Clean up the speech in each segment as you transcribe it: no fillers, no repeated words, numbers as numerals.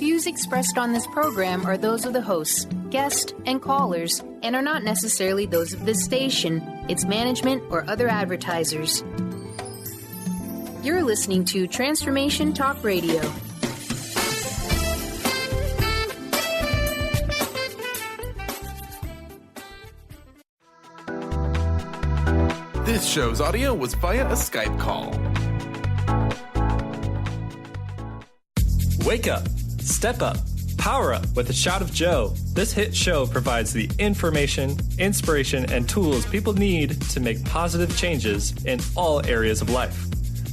views expressed on this program are those of the hosts, guests, and callers, and are not necessarily those of this station, its management, or other advertisers. You're listening to Transformation Talk Radio. This show's audio was via a Skype call. Wake up, step up, power up with a shot of Joe. This hit show provides the information, inspiration, and tools people need to make positive changes in all areas of life.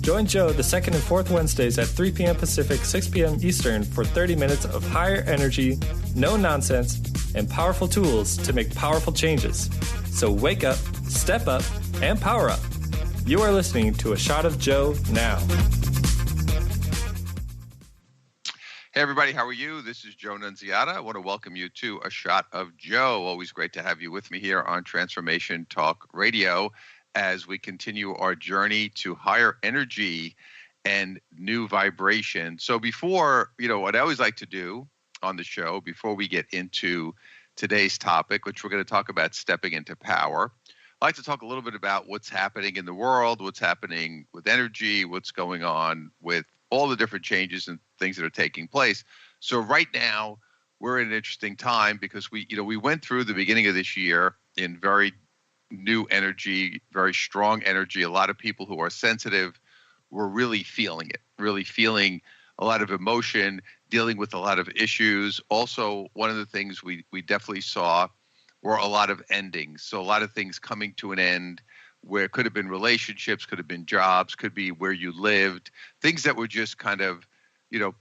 Join Joe the second and fourth Wednesdays at 3 p.m. Pacific, 6 p.m. Eastern for 30 minutes of higher energy, no nonsense, and powerful tools to make powerful changes. So wake up, step up, and power up. You are listening to A Shot of Joe now. Hey, everybody. How are you? This is Joe Nunziata. I want to welcome you to A Shot of Joe. Always great to have you with me here on Transformation Talk Radio as we continue our journey to higher energy and new vibration. So before, what I always like to do on the show, before we get into today's topic, which we're going to talk about stepping into power, I like to talk a little bit about what's happening in the world, what's happening with energy, what's going on with all the different changes and things that are taking place. So right now, we're in an interesting time because we went through the beginning of this year in very new energy, very strong energy. A lot of people who are sensitive were really feeling it, really feeling a lot of emotion, dealing with a lot of issues. Also, one of the things we definitely saw were a lot of endings. So a lot of things coming to an end, where it could have been relationships, could have been jobs, could be where you lived, things that were just kind of,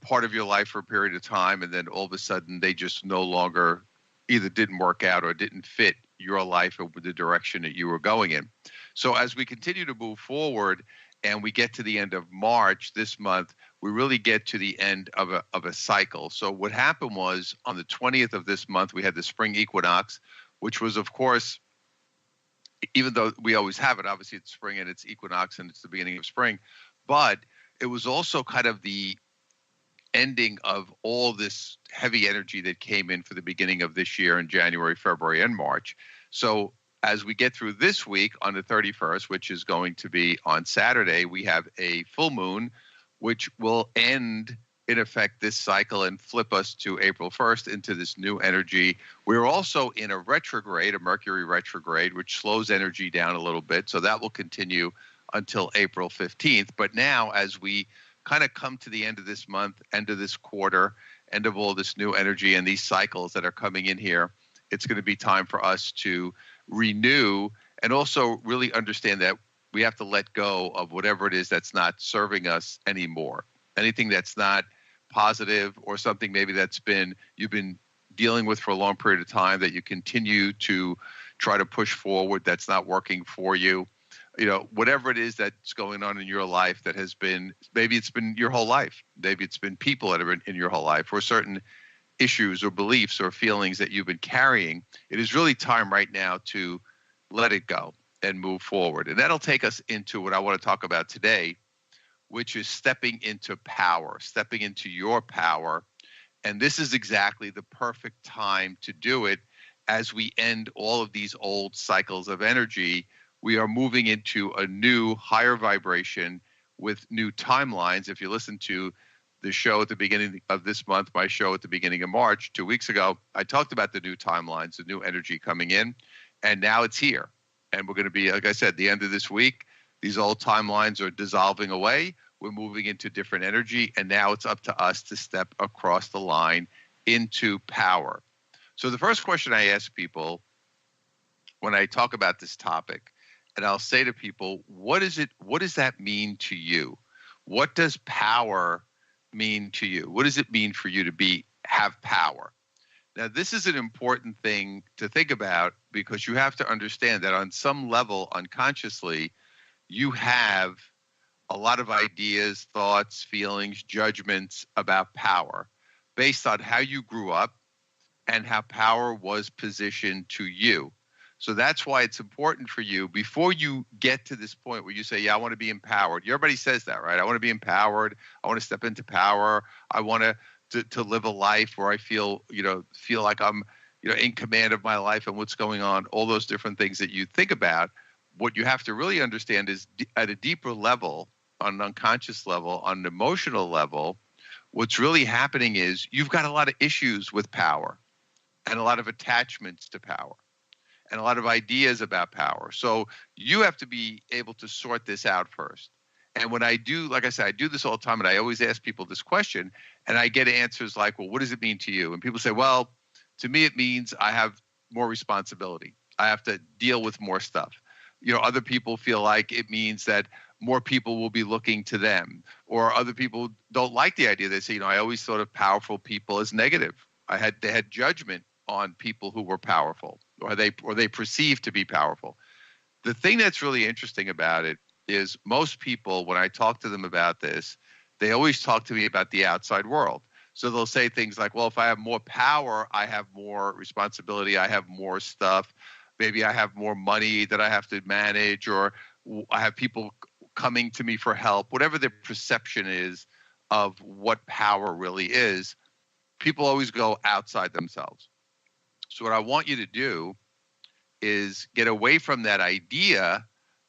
part of your life for a period of time. And then all of a sudden they just no longer either didn't work out or didn't fit your life or the direction that you were going in. So as we continue to move forward and we get to the end of March this month, we really get to the end of a cycle. So what happened was on the 20th of this month, we had the spring equinox, which was, of course, even though we always have it, obviously it's spring and it's equinox and it's the beginning of spring, but it was also kind of the ending of all this heavy energy that came in for the beginning of this year in January, February, and March. So as we get through this week on the 31st, which is going to be on Saturday, we have a full moon, which will end in effect this cycle and flip us to April 1st into this new energy. We're also in a retrograde, a Mercury retrograde, which slows energy down a little bit. So that will continue until April 15th. But now as we kind of come to the end of this month, end of this quarter, end of all this new energy and these cycles that are coming in here, it's going to be time for us to renew and also really understand that we have to let go of whatever it is that's not serving us anymore. Anything that's not positive or something maybe you've been dealing with for a long period of time that you continue to try to push forward that's not working for you. Whatever it is that's going on in your life that has been, maybe it's been your whole life. Maybe it's been people that have been in your whole life or certain issues or beliefs or feelings that you've been carrying. It is really time right now to let it go and move forward. And that'll take us into what I want to talk about today, which is stepping into power, stepping into your power. And this is exactly the perfect time to do it as we end all of these old cycles of energy. We are moving into a new higher vibration with new timelines. If you listen to the show at the beginning of this month, my show at the beginning of March, 2 weeks ago, I talked about the new timelines, the new energy coming in, and now it's here. And we're going to be, like I said, the end of this week, these old timelines are dissolving away. We're moving into different energy, and now it's up to us to step across the line into power. So the first question I ask people when I talk about this topic, and I'll say to people, what does that mean to you? What does power mean to you? What does it mean for you to have power? Now, this is an important thing to think about because you have to understand that on some level, unconsciously, you have a lot of ideas, thoughts, feelings, judgments about power based on how you grew up and how power was positioned to you. So that's why it's important for you, before you get to this point where you say, yeah, I want to be empowered. Everybody says that, right? I want to be empowered. I want to step into power. I want to to live a life where I feel like I'm, in command of my life and what's going on, all those different things that you think about. What you have to really understand is at a deeper level, on an unconscious level, on an emotional level, what's really happening is you've got a lot of issues with power and a lot of attachments to power and a lot of ideas about power. So you have to be able to sort this out first. And when I do, like I said, I do this all the time, and I always ask people this question, and I get answers like, well, what does it mean to you? And people say, well, to me, it means I have more responsibility. I have to deal with more stuff. Other people feel like it means that more people will be looking to them, or other people don't like the idea. They say, I always thought of powerful people as negative. They had judgment on people who were powerful, or they perceived to be powerful. The thing that's really interesting about it is most people, when I talk to them about this, they always talk to me about the outside world. So they'll say things like, well, if I have more power, I have more responsibility, I have more stuff. Maybe I have more money that I have to manage, or I have people coming to me for help. Whatever their perception is of what power really is, people always go outside themselves. So what I want you to do is get away from that idea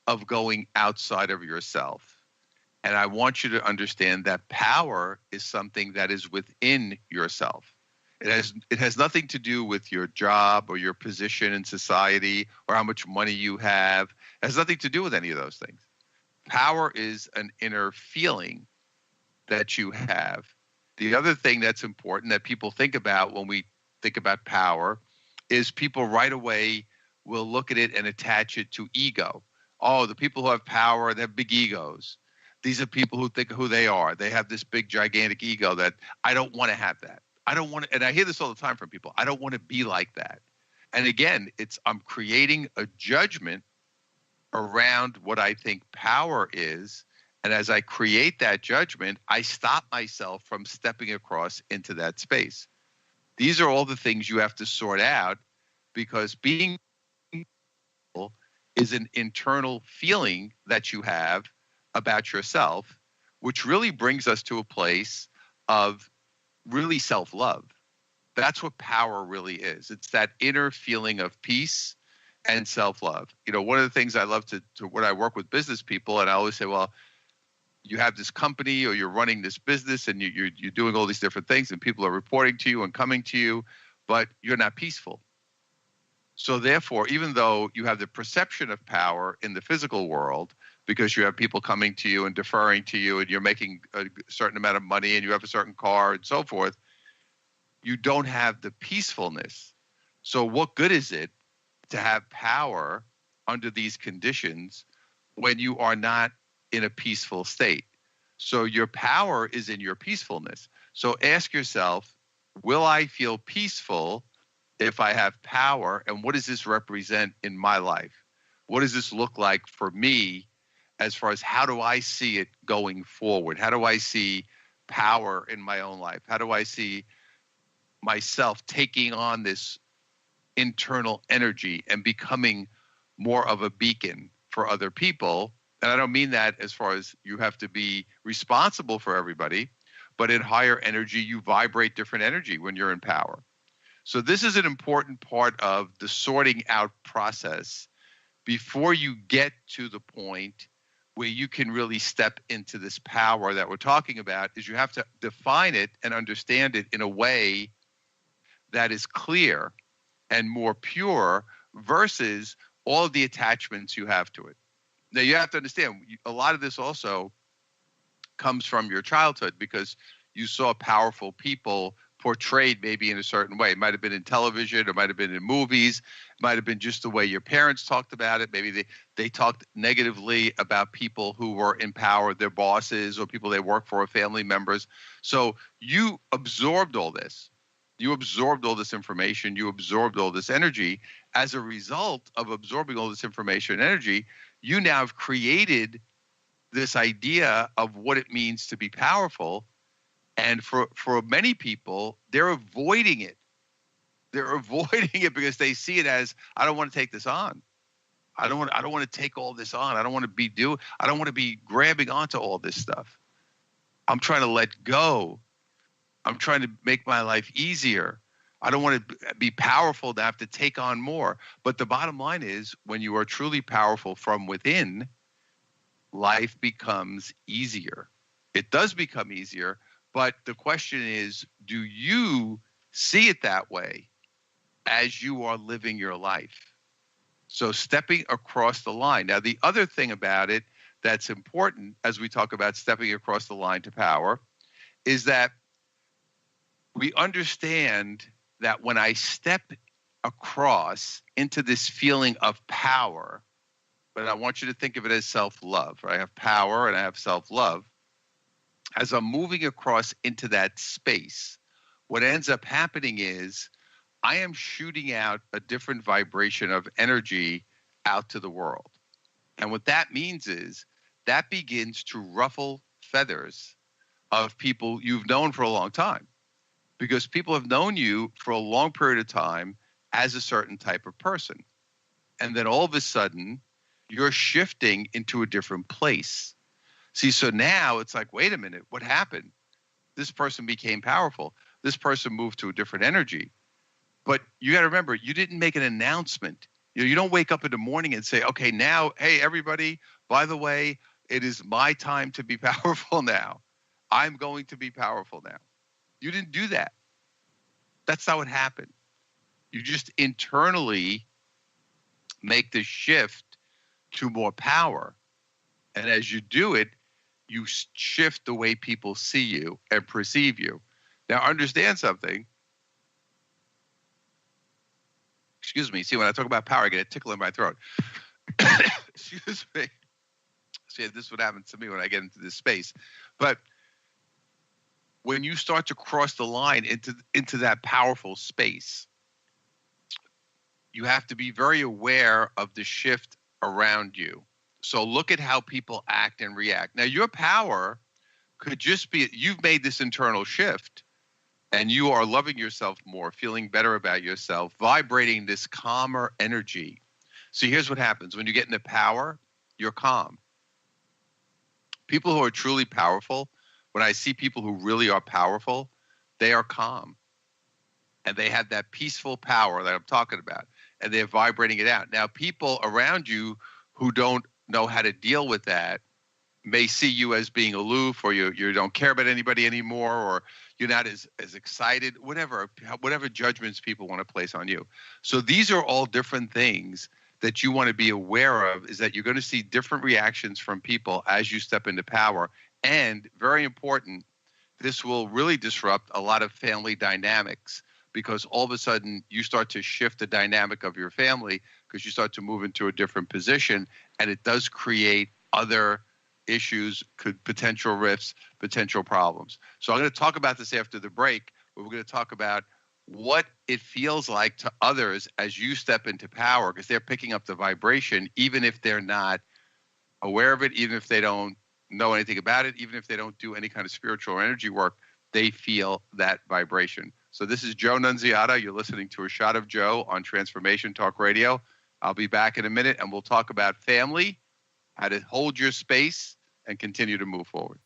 of going outside of yourself. And I want you to understand that power is something that is within yourself. It has nothing to do with your job or your position in society or how much money you have. It has nothing to do with any of those things. Power is an inner feeling that you have. The other thing that's important that people think about when we think about power is people right away will look at it and attach it to ego. Oh, the people who have power, they have big egos. These are people who think of who they are. They have this big, gigantic ego that I don't want to have that. I don't want to, and I hear this all the time from people. I don't want to be like that. And again, I'm creating a judgment around what I think power is. And as I create that judgment, I stop myself from stepping across into that space. These are all the things you have to sort out, because being is an internal feeling that you have about yourself, which really brings us to a place of really self-love. That's what power really is. It's that inner feeling of peace and self-love. One of the things I love to when I work with business people, and I always say, well, you have this company or you're running this business and you're doing all these different things and people are reporting to you and coming to you, but you're not peaceful. So therefore, even though you have the perception of power in the physical world, because you have people coming to you and deferring to you and you're making a certain amount of money and you have a certain car and so forth, you don't have the peacefulness. So what good is it to have power under these conditions when you are not in a peaceful state? So your power is in your peacefulness. So ask yourself, will I feel peaceful if I have power? And what does this represent in my life? What does this look like for me as far as how do I see it going forward? How do I see power in my own life? How do I see myself taking on this internal energy and becoming more of a beacon for other people? And I don't mean that as far as you have to be responsible for everybody, but in higher energy, you vibrate different energy when you're in power. So this is an important part of the sorting out process before you get to the point where you can really step into this power that we're talking about. Is you have to define it and understand it in a way that is clear and more pure versus all of the attachments you have to it. Now, you have to understand, a lot of this also comes from your childhood because you saw powerful people portrayed maybe in a certain way. It might have been in television, it might have been in movies, it might have been just the way your parents talked about it. Maybe they talked negatively about people who were in power, their bosses or people they work for or family members. So you absorbed all this. You absorbed all this information. You absorbed all this energy. As a result of absorbing all this information and energy, you now have created this idea of what it means to be powerful. And for many people, they're avoiding it. They're avoiding it because they see it as, I don't want to take this on. I don't want to take all this on. I don't want to be grabbing onto all this stuff. I'm trying to let go. I'm trying to make my life easier. I don't want to be powerful to have to take on more. But the bottom line is, when you are truly powerful from within, life becomes easier. It does become easier, but the question is, do you see it that way as you are living your life? So stepping across the line. Now, the other thing about it that's important as we talk about stepping across the line to power is that we understand that when I step across into this feeling of power, but I want you to think of it as self-love. I have power and I have self-love. As I'm moving across into that space, what ends up happening is I am shooting out a different vibration of energy out to the world. And what that means is that begins to ruffle feathers of people you've known for a long time, because people have known you for a long period of time as a certain type of person. And then all of a sudden, you're shifting into a different place. See, so now it's like, wait a minute, what happened? This person became powerful. This person moved to a different energy. But you got to remember, you didn't make an announcement. You don't wake up in the morning and say, okay, now, hey, everybody, by the way, it is my time to be powerful now. I'm going to be powerful now. You didn't do that. That's not what happened. You just internally make the shift to more power. And as you do it, you shift the way people see you and perceive you. Now, understand something. Excuse me. See, when I talk about power, I get a tickle in my throat. Excuse me. See, this is what happens to me when I get into this space. But when you start to cross the line into that powerful space, you have to be very aware of the shift around you. So look at how people act and react. Now, your power could just be, you've made this internal shift and you are loving yourself more, feeling better about yourself, vibrating this calmer energy. So here's what happens. When you get into power, you're calm. People who are truly powerful, when I see people who really are powerful, they are calm. And they have that peaceful power that I'm talking about. And they're vibrating it out. Now, people around you who don't know how to deal with that may see you as being aloof, or you don't care about anybody anymore, or you're not as excited, whatever judgments people want to place on you. So these are all different things that you want to be aware of, is that you're going to see different reactions from people as you step into power. And very important, this will really disrupt a lot of family dynamics, because all of a sudden you start to shift the dynamic of your family because you start to move into a different position, and it does create other issues, potential rifts, potential problems. So I'm going to talk about this after the break, but we're going to talk about what it feels like to others as you step into power, because they're picking up the vibration, even if they're not aware of it, even if they don't know anything about it, even if they don't do any kind of spiritual or energy work, they feel that vibration. So this is Joe Nunziata. You're listening to A Shot of Joe on Transformation Talk Radio. I'll be back in a minute, and we'll talk about family, how to hold your space, and continue to move forward.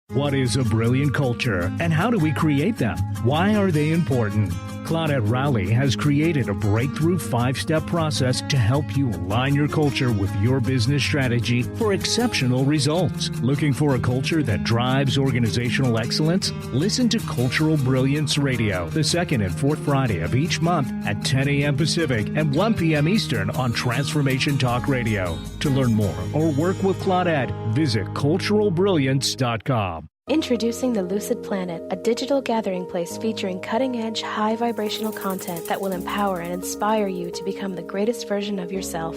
What is a brilliant culture, and how do we create them? Why are they important? Claudette Rowley has created a breakthrough 5-step process to help you align your culture with your business strategy for exceptional results. Looking for a culture that drives organizational excellence? Listen to Cultural Brilliance Radio, the second and fourth Friday of each month at 10 a.m. Pacific and 1 p.m. Eastern on Transformation Talk Radio. To learn more or work with Claudette, visit culturalbrilliance.com. Introducing the Lucid Planet, a digital gathering place featuring cutting-edge, high-vibrational content that will empower and inspire you to become the greatest version of yourself.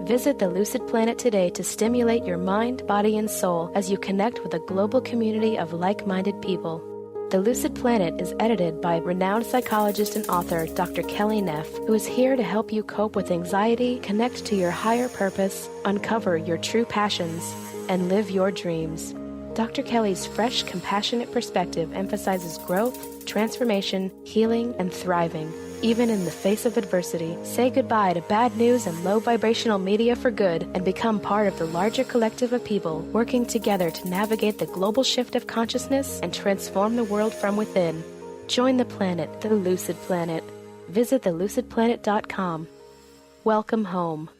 Visit the Lucid Planet today to stimulate your mind, body, and soul as you connect with a global community of like-minded people. The Lucid Planet is edited by renowned psychologist and author Dr. Kelly Neff, who is here to help you cope with anxiety, connect to your higher purpose, uncover your true passions, and live your dreams. Dr. Kelly's fresh, compassionate perspective emphasizes growth, transformation, healing, and thriving, even in the face of adversity. Say goodbye to bad news and low vibrational media for good and become part of the larger collective of people working together to navigate the global shift of consciousness and transform the world from within. Join the planet, the Lucid Planet. Visit thelucidplanet.com. Welcome home.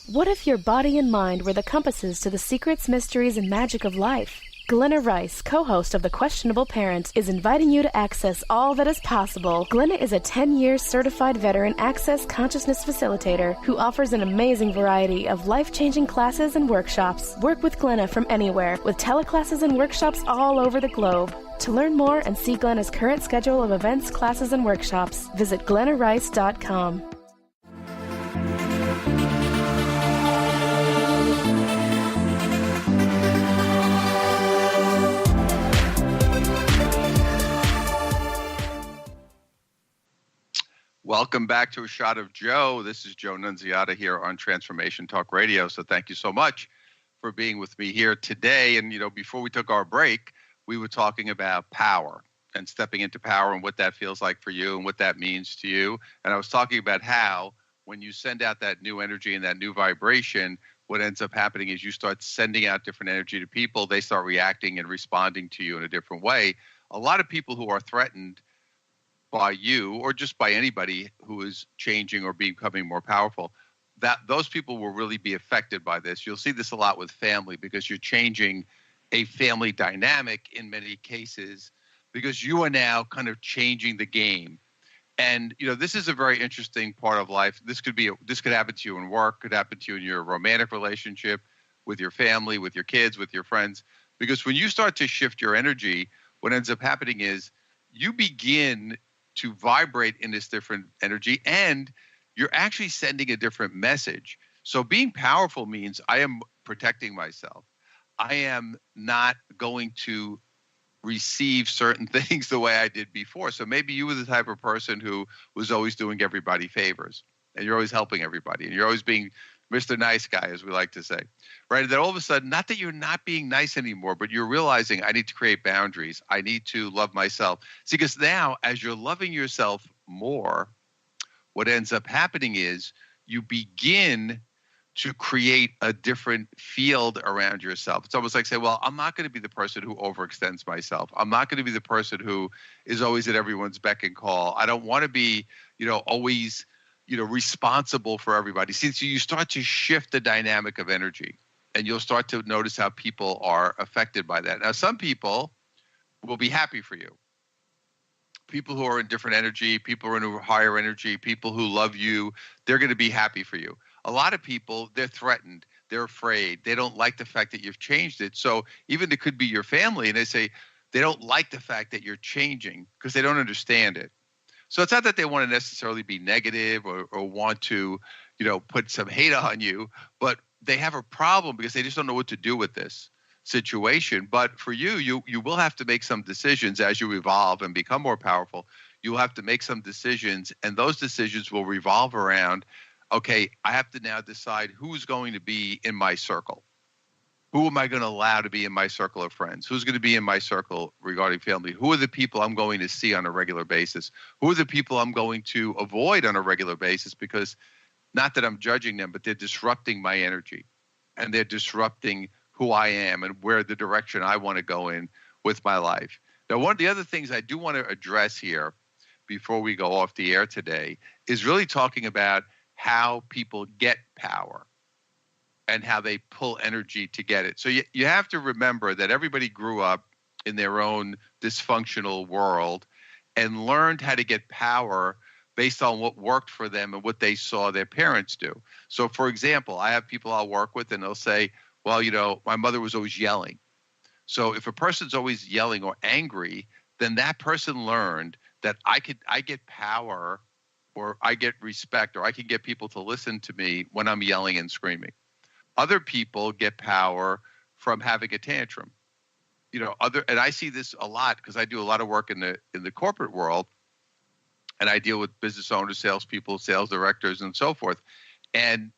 What if your body and mind were the compasses to the secrets, mysteries, and magic of life? Glenna Rice, co-host of The Questionable Parent, is inviting you to access all that is possible. Glenna is a 10-year certified veteran access consciousness facilitator who offers an amazing variety of life-changing classes and workshops. Work with Glenna from anywhere, with teleclasses and workshops all over the globe. To learn more and see Glenna's current schedule of events, classes, and workshops, visit glennarice.com. Welcome back to A Shot of Joe. This is Joe Nunziata here on Transformation Talk Radio. So thank you so much for being with me here today. And, before we took our break, we were talking about power and stepping into power and what that feels like for you and what that means to you. And I was talking about how when you send out that new energy and that new vibration, what ends up happening is you start sending out different energy to people. They start reacting and responding to you in a different way. A lot of people who are threatened by you or just by anybody who is changing or becoming more powerful, that those people will really be affected by this. You'll see this a lot with family because you're changing a family dynamic in many cases because you are now kind of changing the game. And, this is a very interesting part of life. This could happen to you in work, could happen to you in your romantic relationship, with your family, with your kids, with your friends. Because when you start to shift your energy, what ends up happening is you begin to vibrate in this different energy and you're actually sending a different message. So being powerful means I am protecting myself. I am not going to receive certain things the way I did before. So maybe you were the type of person who was always doing everybody favors and you're always helping everybody and you're always being Mr. Nice Guy, as we like to say, right? And then all of a sudden, not that you're not being nice anymore, but you're realizing I need to create boundaries. I need to love myself. See, because now as you're loving yourself more, what ends up happening is you begin to create a different field around yourself. It's almost like say, well, I'm not going to be the person who overextends myself. I'm not going to be the person who is always at everyone's beck and call. I don't want to be, always responsible for everybody. See, so you start to shift the dynamic of energy and you'll start to notice how people are affected by that. Now, some people will be happy for you. People who are in different energy, people who are in a higher energy, people who love you, they're going to be happy for you. A lot of people, they're threatened. They're afraid. They don't like the fact that you've changed it. So even it could be your family and they say they don't like the fact that you're changing because they don't understand it. So it's not that they want to necessarily be negative or want to, put some hate on you, but they have a problem because they just don't know what to do with this situation. But for you will have to make some decisions as you evolve and become more powerful. You will have to make some decisions, and those decisions will revolve around, okay, I have to now decide who's going to be in my circle. Who am I going to allow to be in my circle of friends? Who's going to be in my circle regarding family? Who are the people I'm going to see on a regular basis? Who are the people I'm going to avoid on a regular basis? Because not that I'm judging them, but they're disrupting my energy and they're disrupting who I am and where the direction I want to go in with my life. Now, one of the other things I do want to address here before we go off the air today is really talking about how people get power and how they pull energy to get it. So you have to remember that everybody grew up in their own dysfunctional world and learned how to get power based on what worked for them and what they saw their parents do. So for example, I have people I'll work with and they'll say, well, my mother was always yelling. So if a person's always yelling or angry, then that person learned that I get power or I get respect or I can get people to listen to me when I'm yelling and screaming. Other people get power from having a tantrum. And I see this a lot because I do a lot of work in the corporate world, and I deal with business owners, salespeople, sales directors, and so forth. And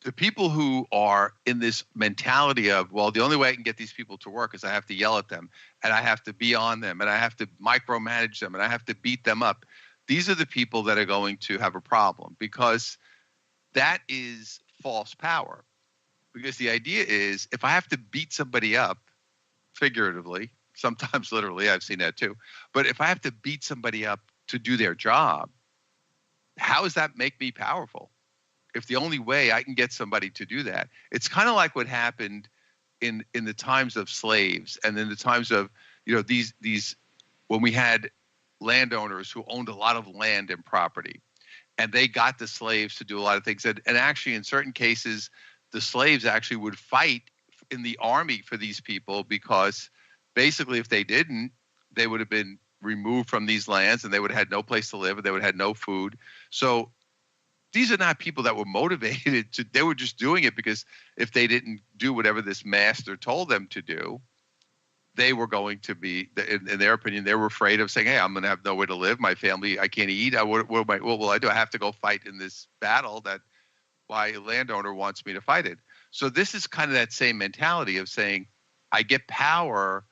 the people who are in this mentality of, well, the only way I can get these people to work is I have to yell at them, and I have to be on them, and I have to micromanage them, and I have to beat them up. These are the people that are going to have a problem, because that is false power. Because the idea is, if I have to beat somebody up, figuratively, sometimes literally, I've seen that too, but if I have to beat somebody up to do their job, how does that make me powerful? If the only way I can get somebody to do that, it's kind of like what happened in the times of slaves, and in the times of, these when we had landowners who owned a lot of land and property, and they got the slaves to do a lot of things. And actually, in certain cases, the slaves actually would fight in the army for these people, because basically if they didn't, they would have been removed from these lands, and they would have had no place to live, and they would have had no food. So these are not people that were motivated to, they were just doing it because if they didn't do whatever this master told them to do, they were going to be, in their opinion, they were afraid of saying, hey, I'm going to have nowhere to live. My family, I can't eat. What will I do? I have to go fight in this battle that my landowner wants me to fight it. So this is kind of that same mentality of saying, I get power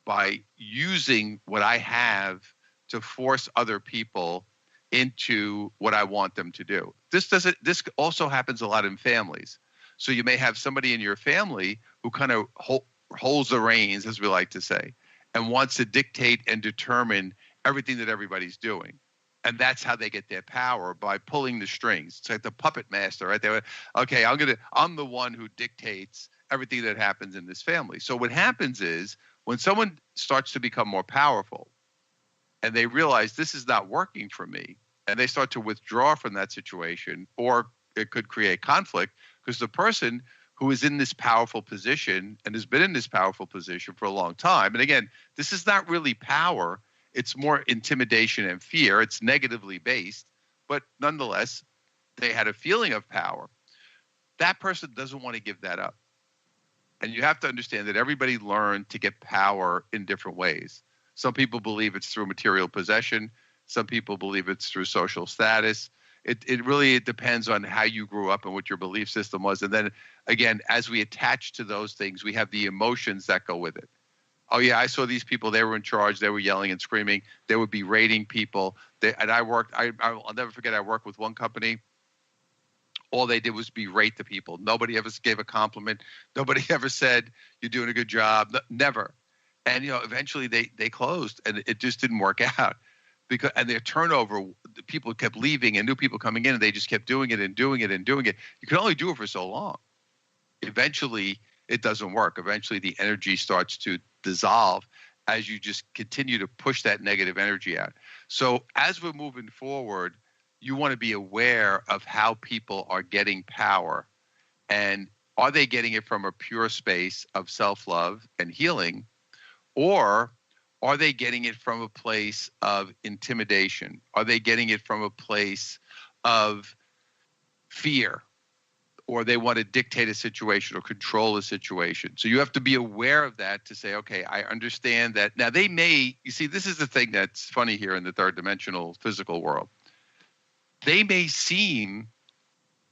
by using what I have to force other people into what I want them to do. This also happens a lot in families. So you may have somebody in your family who kind of holds the reins, as we like to say, and wants to dictate and determine everything that everybody's doing. And that's how they get their power, by pulling the strings. It's like the puppet master, right? Okay, I'm the one who dictates everything that happens in this family. So what happens is, when someone starts to become more powerful, and they realize this is not working for me, and they start to withdraw from that situation, or it could create conflict, because the person who is in this powerful position and has been in this powerful position for a long time, and again, this is not really power, it's more intimidation and fear, it's negatively based, but nonetheless, they had a feeling of power. That person doesn't want to give that up. And you have to understand that everybody learned to get power in different ways. Some people believe it's through material possession. Some people believe it's through social status. It really depends on how you grew up and what your belief system was. And then again, as we attach to those things, we have the emotions that go with it. Oh yeah, I saw these people, they were in charge, they were yelling and screaming, they would be rating people. I'll never forget, I worked with one company. All they did was berate the people. Nobody ever gave a compliment. Nobody ever said, you're doing a good job. Never. And, eventually they closed, and it just didn't work out. And their turnover, the people kept leaving and new people coming in, and they just kept doing it and doing it and doing it. You can only do it for so long. Eventually, it doesn't work. Eventually, the energy starts to dissolve as you just continue to push that negative energy out. So as we're moving forward, you want to be aware of how people are getting power, and are they getting it from a pure space of self-love and healing, or are they getting it from a place of intimidation? Are they getting it from a place of fear, or they want to dictate a situation or control a situation? So you have to be aware of that to say, okay, I understand that. Now you see, this is the thing that's funny here in the third dimensional physical world. They may seem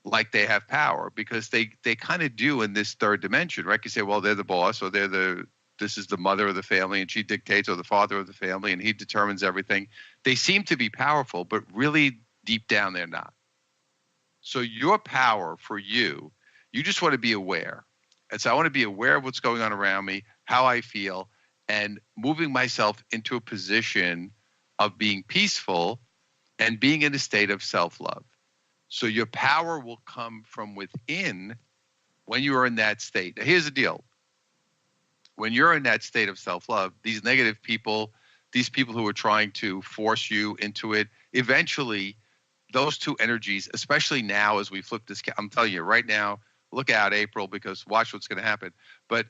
like they have power because they kind of do in this third dimension, right? You say, well, they're the boss, or this is the mother of the family and she dictates, or the father of the family and he determines everything. They seem to be powerful, but really deep down they're not. So your power for you just want to be aware. And so I want to be aware of what's going on around me, how I feel, and moving myself into a position of being peaceful and being in a state of self-love. So your power will come from within when you are in that state. Now, here's the deal. When you're in that state of self-love, these negative people, these people who are trying to force you into it, eventually those two energies, especially now as we flip this, I'm telling you right now, look out, April, because watch what's going to happen. But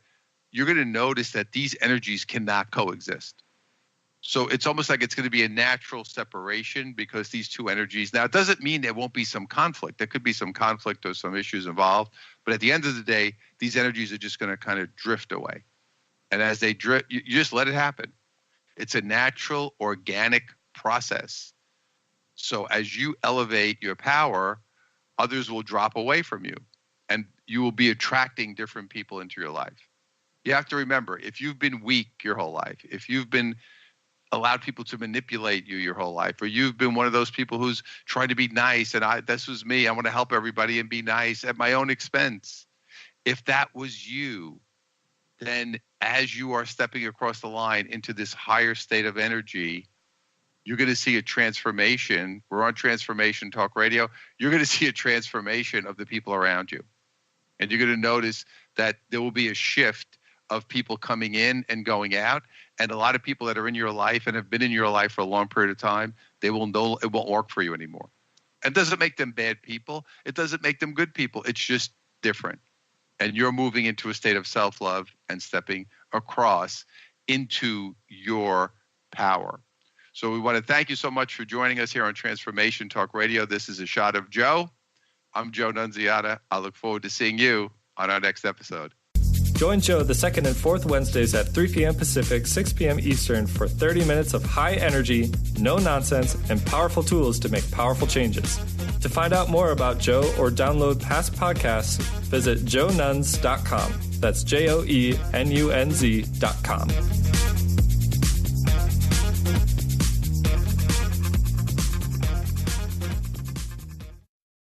you're going to notice that these energies cannot coexist. So it's almost like it's going to be a natural separation, because these two energies, now it doesn't mean there won't be some conflict. There could be some conflict or some issues involved. But at the end of the day, these energies are just going to kind of drift away. And as they drift, you just let it happen. It's a natural, organic process. So as you elevate your power, others will drop away from you. And you will be attracting different people into your life. You have to remember, if you've been weak your whole life, if you've been allowed people to manipulate you your whole life, or you've been one of those people who's trying to be nice, and this was me, I want to help everybody and be nice at my own expense. If that was you, then as you are stepping across the line into this higher state of energy, you're going to see a transformation. We're on Transformation Talk Radio. You're going to see a transformation of the people around you. And you're going to notice that there will be a shift of people coming in and going out. And a lot of people that are in your life and have been in your life for a long period of time, it won't work for you anymore. It doesn't make them bad people. It doesn't make them good people. It's just different. And you're moving into a state of self-love and stepping across into your power. So we want to thank you so much for joining us here on Transformation Talk Radio. This is A Shot of Joe. I'm Joe Nunziata. I look forward to seeing you on our next episode. Join Joe the second and fourth Wednesdays at 3 p.m. Pacific, 6 p.m. Eastern for 30 minutes of high energy, no nonsense, and powerful tools to make powerful changes. To find out more about Joe or download past podcasts, visit joenuns.com. That's JoeNunz.com.